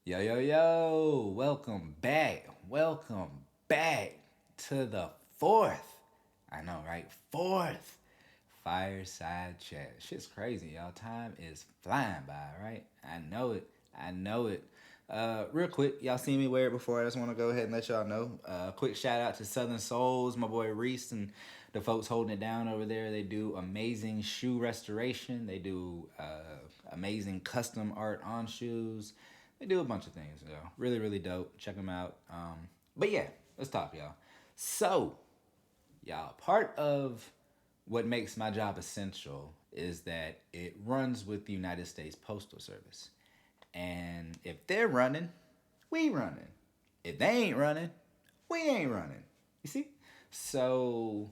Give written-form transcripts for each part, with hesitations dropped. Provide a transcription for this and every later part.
Yo, yo, yo, welcome back. Welcome back to the fourth. I know, right? Fourth Fireside Chat. Shit's crazy, y'all. Time is flying by, right? I know it. I know it. Real quick, y'all seen me wear it before. I just want to go ahead and let y'all know. Quick shout out to Southern Souls, my boy Reese, and the folks holding it down over there. They do amazing shoe restoration. They do amazing custom art on shoes. They do a bunch of things, yo. Really, really dope. Check them out. But yeah, let's talk, y'all. So, y'all, part of what makes my job essential is that it runs with the United States Postal Service. And if they're running, we running. If they ain't running, we ain't running. You see? So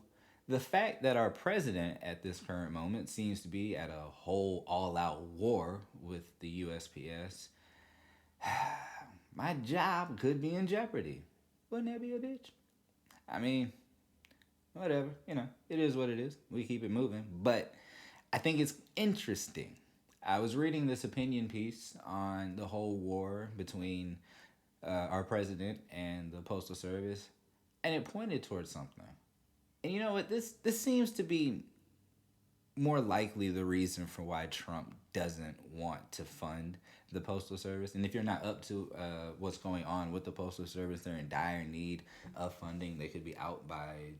the fact that our president at this current moment seems to be at a whole all out war with the USPS, my job could be in jeopardy. Wouldn't that be a bitch? I mean, whatever, it is what it is. We keep it moving. But I think it's interesting. I was reading this opinion piece on the whole war between our president and the Postal Service, and it pointed towards something. And you know what? This seems to be more likely the reason for why Trump doesn't want to fund the Postal Service. And if you're not up to what's going on with the Postal Service, they're in dire need of funding. They could be out by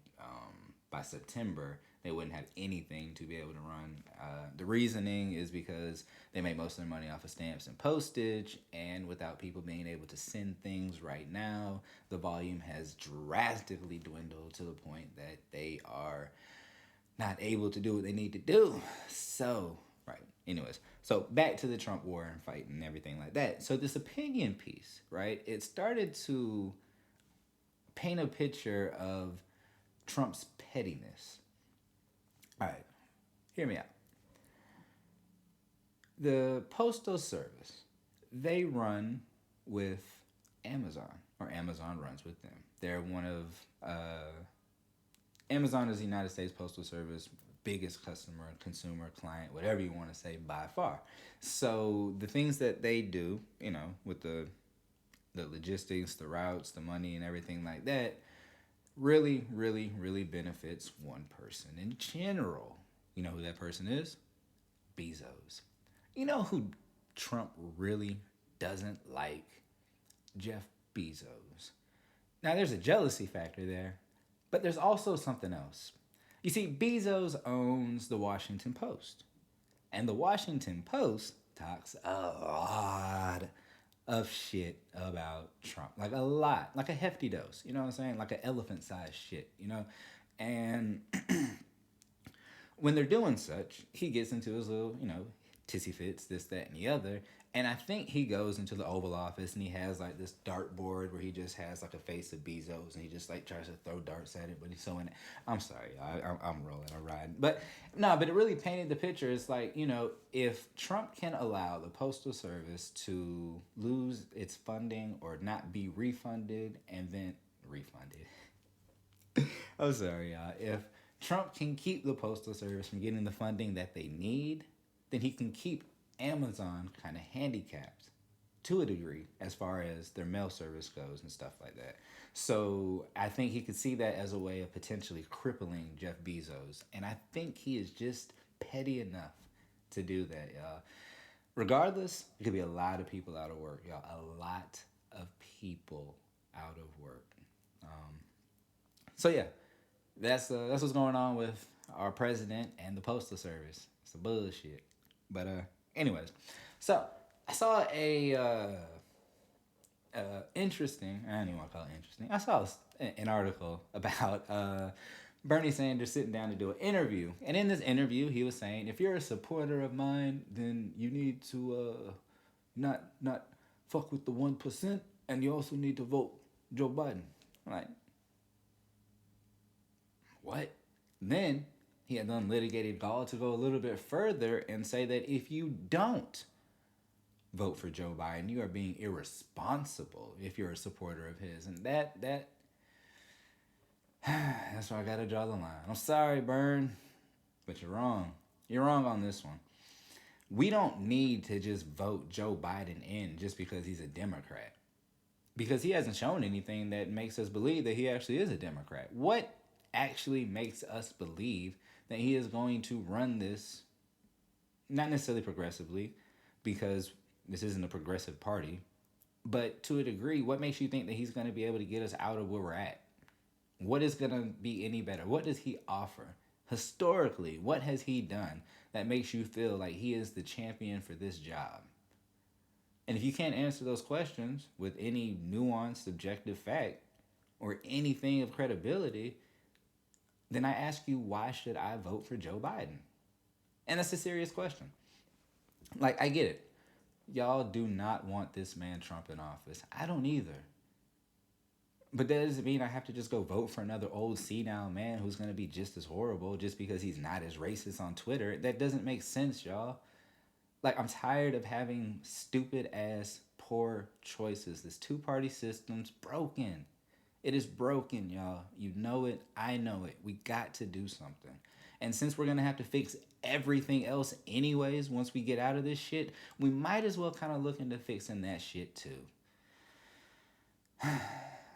September. They wouldn't have anything to be able to run. The reasoning is because they make most of their money off of stamps and postage, and without people being able to send things right now, the volume has drastically dwindled to the point that they are not able to do what they need to do. So, right. Anyways, so back to the Trump war and fight and everything like that. So this opinion piece, right? It started to paint a picture of Trump's pettiness. All right, hear me out. The Postal Service, they run with Amazon, or Amazon runs with them. They're one of Amazon is the United States Postal Service biggest customer, consumer, client, whatever you want to say, by far. So the things that they do, with the logistics, the routes, the money, and everything like that, really, really, really benefits one person in general. You know who that person is? Bezos. You know who Trump really doesn't like? Jeff Bezos. Now, there's a jealousy factor there, but there's also something else. You see, Bezos owns the Washington Post. And the Washington Post talks a lot of shit about Trump. Like a lot. Like a hefty dose. You know what I'm saying? Like an elephant sized shit. And when they're doing such, he gets into his little, tissy fits, this, that, and the other. And I think he goes into the Oval Office and he has like this dartboard where he just has like a face of Bezos and he just like tries to throw darts at it, but he's so in it. I'm sorry, I'm rolling, I'm riding. But no, but it really painted the picture. It's like, if Trump can allow the Postal Service to lose its funding or not be refunded and then refunded. I'm sorry, y'all. If Trump can keep the Postal Service from getting the funding that they need, then he can keep Amazon kind of handicapped to a degree as far as their mail service goes and stuff like that. So I think he could see that as a way of potentially crippling Jeff Bezos. And I think he is just petty enough to do that, y'all. Regardless, it could be a lot of people out of work, y'all. A lot of people out of work. So yeah, that's what's going on with our president and the postal service. It's a bullshit. But anyways, so I saw interesting. I don't even want to call it interesting. I saw an article about Bernie Sanders sitting down to do an interview, and in this interview, he was saying, if you're a supporter of mine, then you need to not fuck with the 1%, and you also need to vote Joe Biden. I'm like, what? Then he had unlitigated gall to go a little bit further and say that if you don't vote for Joe Biden, you are being irresponsible if you're a supporter of his. And that's where I gotta draw the line. I'm sorry, Bern, but you're wrong. You're wrong on this one. We don't need to just vote Joe Biden in just because he's a Democrat. Because he hasn't shown anything that makes us believe that he actually is a Democrat. What actually makes us believe that he is going to run this, not necessarily progressively, because this isn't a progressive party, but to a degree, what makes you think that he's going to be able to get us out of where we're at? What is going to be any better? What does he offer? Historically, what has he done that makes you feel like he is the champion for this job? And if you can't answer those questions with any nuanced, objective fact or anything of credibility, then I ask you, why should I vote for Joe Biden? And that's a serious question. Like, I get it. Y'all do not want this man Trump in office. I don't either. But that doesn't mean I have to just go vote for another old senile man who's going to be just as horrible just because he's not as racist on Twitter. That doesn't make sense, y'all. Like, I'm tired of having stupid ass poor choices. This two-party system's broken. It is broken, y'all. You know it. I know it. We got to do something. And since we're going to have to fix everything else anyways once we get out of this shit, we might as well kind of look into fixing that shit too.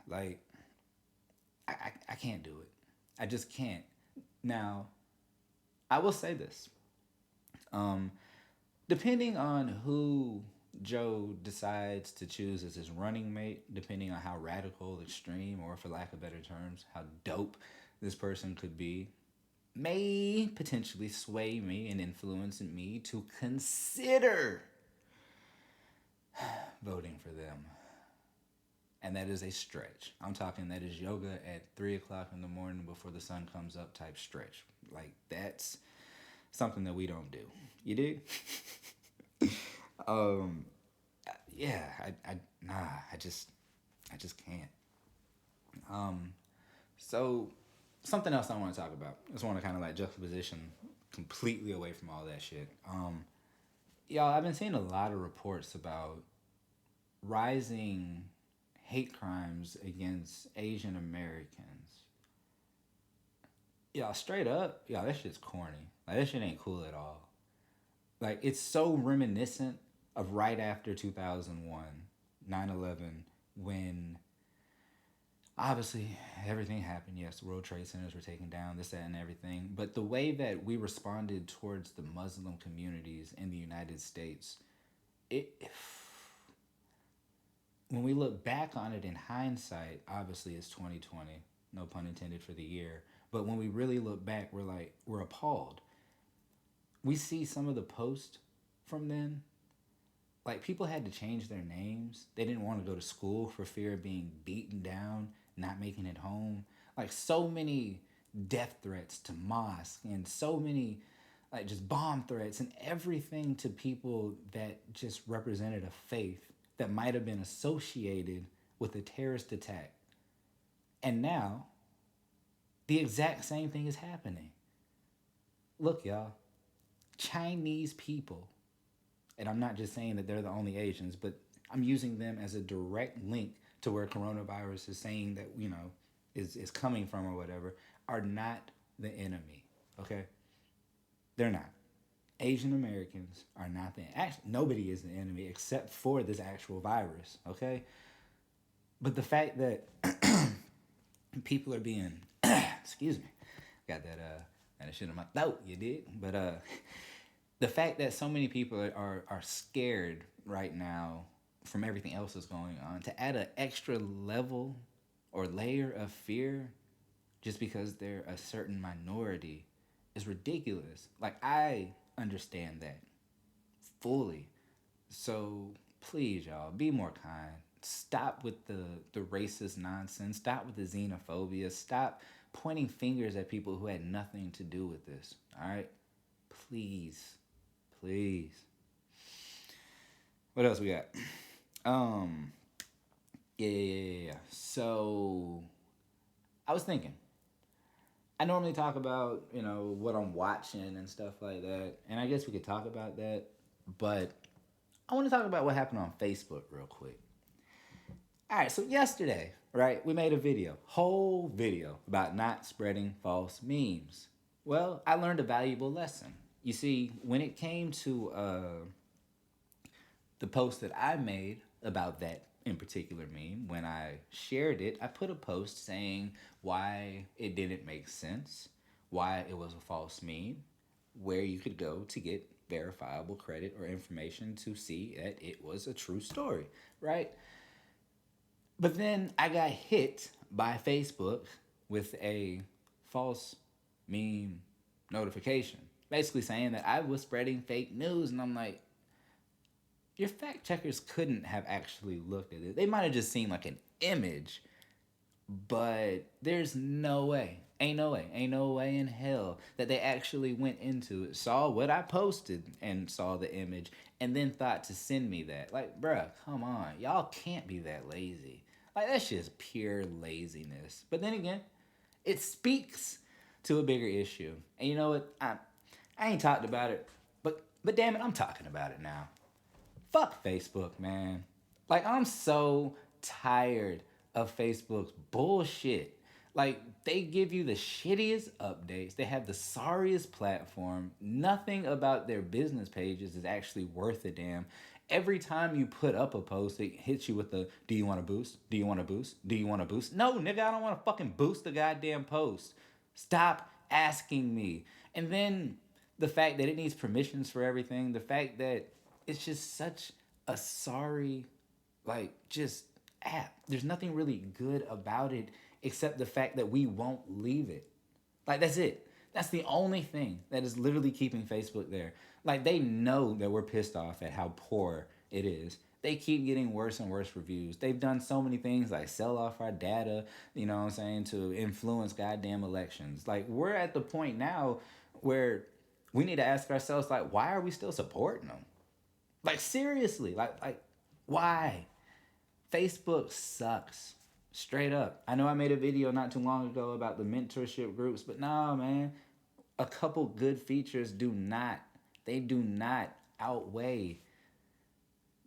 Like, I can't do it. I just can't. Now, I will say this. Depending on who Joe decides to choose as his running mate, depending on how radical, extreme, or for lack of better terms, how dope this person could be, may potentially sway me and influence me to consider voting for them. And that is a stretch. I'm talking that is yoga at 3 o'clock in the morning before the sun comes up type stretch. Like, that's something that we don't do. You dig? Yeah, I just can't. So something else I want to talk about. I just want to kind of like juxtaposition completely away from all that shit. Y'all, I've been seeing a lot of reports about rising hate crimes against Asian Americans. Y'all, straight up, y'all, that shit's corny. Like, that shit ain't cool at all. Like, it's so reminiscent of right after 2001, 9/11, when obviously everything happened. Yes, the World Trade Centers were taken down, this, that, and everything. But the way that we responded towards the Muslim communities in the United States, when we look back on it in hindsight, obviously it's 2020, no pun intended for the year. But when we really look back, we're appalled. We see some of the posts from then. Like, people had to change their names. They didn't want to go to school for fear of being beaten down, not making it home. Like, so many death threats to mosques and so many like just bomb threats and everything to people that just represented a faith that might have been associated with a terrorist attack. And now, the exact same thing is happening. Look, y'all, Chinese people, and I'm not just saying that they're the only Asians, but I'm using them as a direct link to where coronavirus is saying that, is coming from or whatever, are not the enemy, okay? They're not. Asian Americans are not the enemy. Actually, nobody is the enemy except for this actual virus, okay? But the fact that people are being, excuse me, got that shit in my throat, you did? But the fact that so many people are scared right now from everything else that's going on, to add an extra level or layer of fear just because they're a certain minority is ridiculous. Like, I understand that fully. So please, y'all, be more kind. Stop with the racist nonsense. Stop with the xenophobia. Stop pointing fingers at people who had nothing to do with this. All right? Please. Please. What else we got? Yeah. So, I was thinking. I normally talk about, what I'm watching and stuff like that. And I guess we could talk about that. But I want to talk about what happened on Facebook real quick. All right, so yesterday, right, we made a whole video about not spreading false memes. Well, I learned a valuable lesson. You see, when it came to the post that I made about that in particular meme, when I shared it, I put a post saying why it didn't make sense, why it was a false meme, where you could go to get verifiable credit or information to see that it was a true story, right? But then I got hit by Facebook with a false meme notification, basically saying that I was spreading fake news. And I'm like, your fact checkers couldn't have actually looked at it. They might have just seen like an image, but there's no way, ain't no way in hell that they actually went into it, saw what I posted and saw the image, and then thought to send me that. Like, bruh, come on. Y'all can't be that lazy. Like, that's just pure laziness. But then again, it speaks to a bigger issue. And you know what? I ain't talked about it, but damn it, I'm talking about it now. Fuck Facebook, man. Like, I'm so tired of Facebook's bullshit. Like, they give you the shittiest updates. They have the sorriest platform. Nothing about their business pages is actually worth a damn. Every time you put up a post, it hits you with the, do you want to boost? Do you want to boost? Do you want to boost? No, nigga, I don't want to fucking boost the goddamn post. Stop asking me. And then the fact that it needs permissions for everything, the fact that it's just such a sorry, like, just app. There's nothing really good about it except the fact that we won't leave it. Like, that's it. That's the only thing that is literally keeping Facebook there. Like, they know that we're pissed off at how poor it is. They keep getting worse and worse reviews. They've done so many things like sell off our data, you know what I'm saying, to influence goddamn elections. Like, we're at the point now where we need to ask ourselves, like, why are we still supporting them? Like, seriously, like why? Facebook sucks. Straight up. I know I made a video not too long ago about the mentorship groups, but nah, man. A couple good features do not outweigh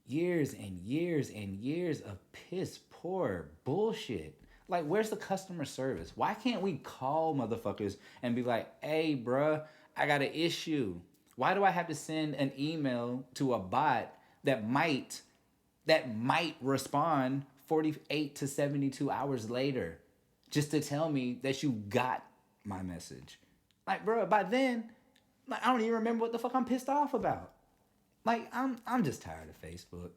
years and years and years of piss poor bullshit. Like, where's the customer service? Why can't we call motherfuckers and be like, hey, bruh, I got an issue. Why do I have to send an email to a bot that might respond 48 to 72 hours later just to tell me that you got my message? Like, bro, by then, like, I don't even remember what the fuck I'm pissed off about. Like, I'm just tired of Facebook.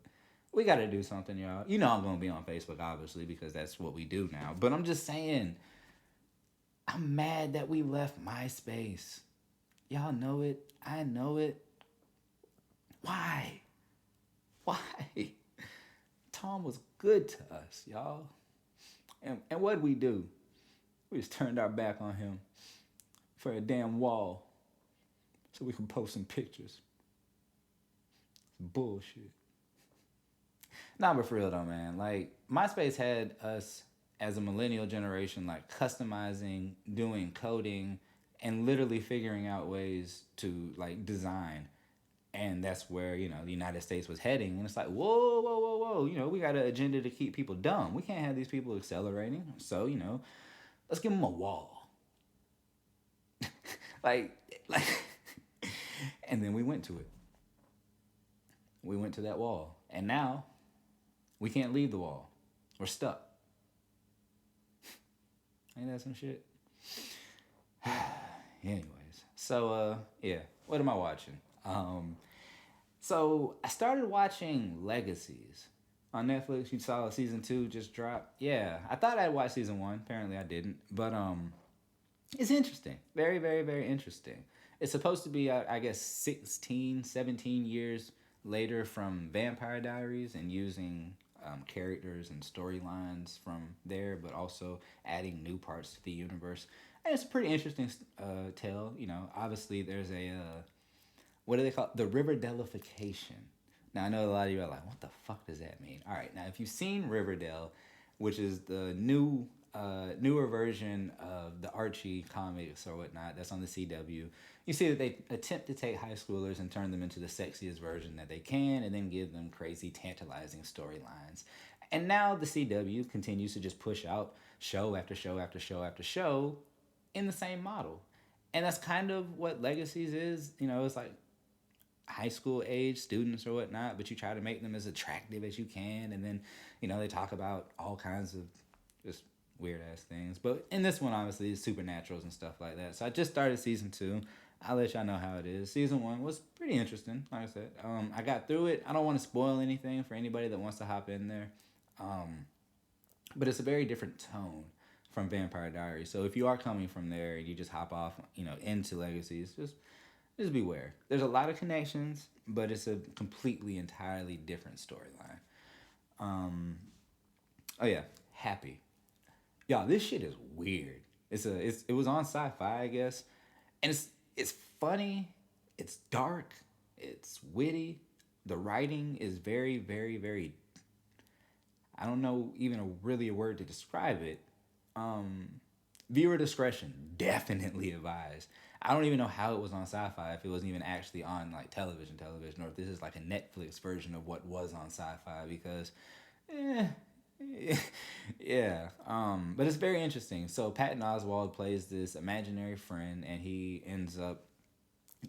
We got to do something, y'all. You know I'm going to be on Facebook, obviously, because that's what we do now. But I'm just saying, I'm mad that we left MySpace. Y'all know it. I know it. Why? Why? Tom was good to us, y'all. And what'd we do? We just turned our back on him for a damn wall so we could post some pictures. Bullshit. Nah, but for real though, man. Like, MySpace had us as a millennial generation, like, customizing, doing coding, and literally figuring out ways to, like, design. And that's where, you know, the United States was heading. And it's like, whoa, whoa, whoa, whoa. You know, we got an agenda to keep people dumb. We can't have these people accelerating. So, you know, let's give them a wall. like, and then we went to it. We went to that wall. And now we can't leave the wall. We're stuck. Ain't that some shit? Anyways. So, yeah. What am I watching? So I started watching Legacies on Netflix. You saw season 2 just dropped. Yeah, I thought I'd watch season 1. Apparently I didn't. But it's interesting. Very, very, very interesting. It's supposed to be, I guess, 16, 17 years later from Vampire Diaries, and using characters and storylines from there, but also adding new parts to the universe. And it's a pretty interesting tale. You know, obviously there's a what do they call it? The Riverdelification. Now I know a lot of you are like, what the fuck does that mean? All right, now if you've seen Riverdale, which is the newer version of the Archie comics or whatnot, that's on the CW. You see that they attempt to take high schoolers and turn them into the sexiest version that they can, and then give them crazy, tantalizing storylines. And now the CW continues to just push out show after show after show after show in the same model. And that's kind of what Legacies is. It's like high school age students or whatnot, but you try to make them as attractive as you can. And then, they talk about all kinds of just weird ass things. But in this one, obviously, it's supernaturals and stuff like that. So I just started season 2. I'll let y'all know how it is. Season 1 was pretty interesting, like I said. I got through it. I don't want to spoil anything for anybody that wants to hop in there. But it's a very different tone from Vampire Diaries. So if you are coming from there and you just hop off, into Legacies, just beware. There's a lot of connections, but it's a completely, entirely different storyline. Oh yeah, Happy. Y'all, this shit is weird. It was on Sci-Fi, I guess, and it's funny, it's dark, it's witty. The writing is very, very, very. I don't know even really a word to describe it. Viewer discretion definitely advised. I don't even know how it was on Sci-Fi if it wasn't even actually on like television, or if this is like a Netflix version of what was on Sci-Fi because, eh, yeah. But it's very interesting. So Patton Oswalt plays this imaginary friend, and he ends up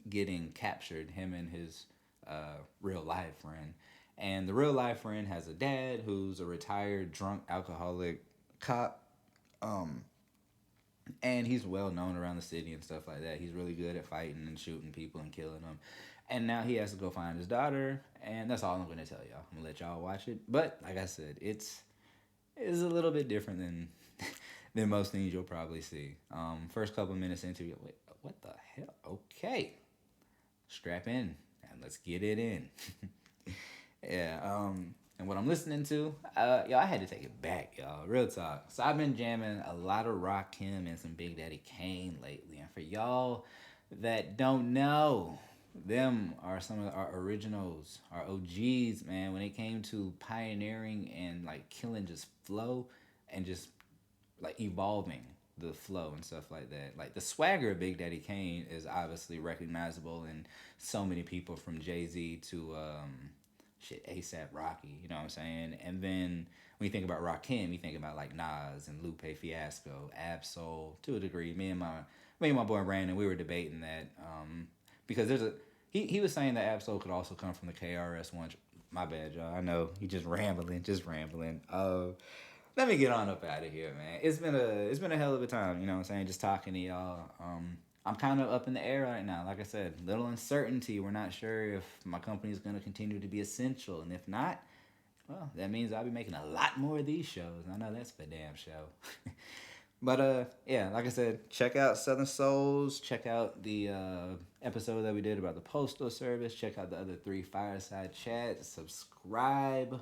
getting captured. Him and his real life friend, and the real life friend has a dad who's a retired drunk alcoholic cop. Um, and he's well known around the city and stuff like that. He's really good at fighting and shooting people and killing them. And now he has to go find his daughter, and that's all I'm going to tell y'all. I'm going to let y'all watch it. But like I said, it's a little bit different than than most things you'll probably see. First couple minutes into it, wait, what the hell? Okay, strap in and let's get it in. Yeah. And what I'm listening to, y'all, I had to take it back, y'all. Real talk. So I've been jamming a lot of Rakim and some Big Daddy Kane lately. And for y'all that don't know, them are some of our originals, our OGs, man. When it came to pioneering and like killing just flow and just like evolving the flow and stuff like that. Like the swagger of Big Daddy Kane is obviously recognizable in so many people, from Jay-Z to ASAP Rocky, you know what I'm saying? And then when you think about Rakim, you think about like Nas and Lupe Fiasco, Absol, to a degree. Me and my boy Brandon, we were debating that because he was saying that Absol could also come from the KRS-One. My bad, y'all. I know he just rambling. Let me get on up out of here, man. It's been a hell of a time, you know what I'm saying? Just talking to y'all. I'm kind of up in the air right now. Like I said, little uncertainty. We're not sure if my company is going to continue to be essential. And if not, well, that means I'll be making a lot more of these shows. I know that's for damn show. But yeah, like I said, check out Southern Souls. Check out the episode that we did about the Postal Service. Check out the other 3 Fireside Chats. Subscribe.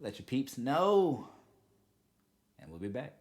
Let your peeps know. And we'll be back.